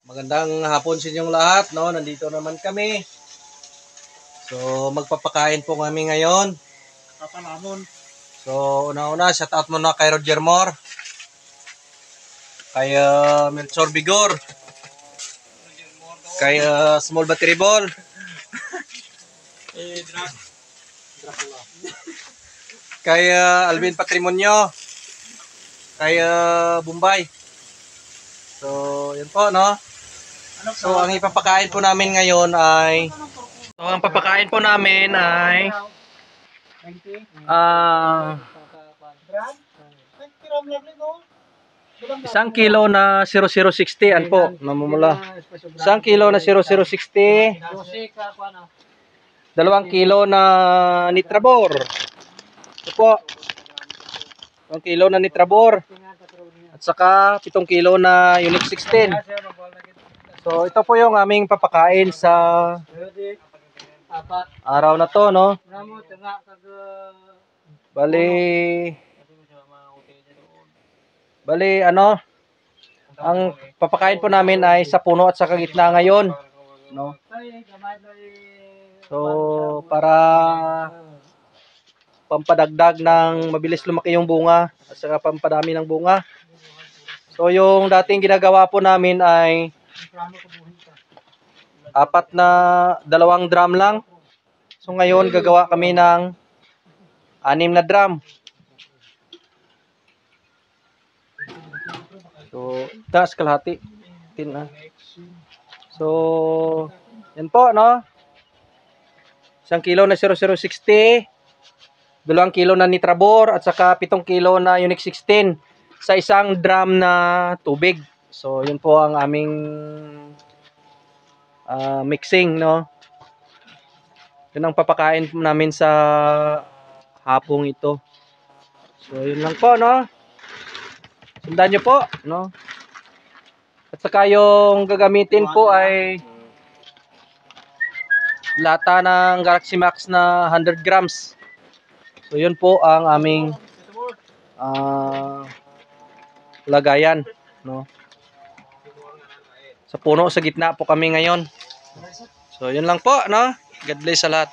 Magandang hapon sa inyong lahat, no? Nandito naman kami. So, magpapakain po kami ngayon. So, una-una, shout out muna kay Roger Moore. Kay Melchor Bigor. Kay Small Battery Ball. Kay Alvin Patrimonio. Kay Bombay. So, yun po, no? So, ang ipapakain po namin ngayon ay isang kilo na 0060 an po, namumula. Isang kilo na 0060, 2 kilo na Nitrabor. Ito po. 2 kilo na Nitrabor. At saka 7 kilo na Unit 16. So ito po yung aming papakain sa araw na to, no? Bali ano, ang papakain po namin ay sa puno at sa gitna ngayon, no? So para pampadagdag ng mabilis lumaki yung bunga at saka pampadami ng bunga. So yung dating ginagawa po namin ay 2 drum lang. So ngayon gagawa kami ng 6 na drum. So taas kalahati. So yan po, no? 1 kilo na 0060, 2 kilo na Nitrabor at saka 7 kilo na Unix 16 sa isang drum na tubig. So yun po ang aming mixing, no? Yun ang papakain namin sa hapong ito. So yun lang po, no? Sundan nyo po, no? At saka yung gagamitin po ay lata ng Galaxy Max na 100 grams. So yun po ang aming lagayan, no? Sa puno, sa gitna po kami ngayon. So yun lang po, no? God bless sa lahat.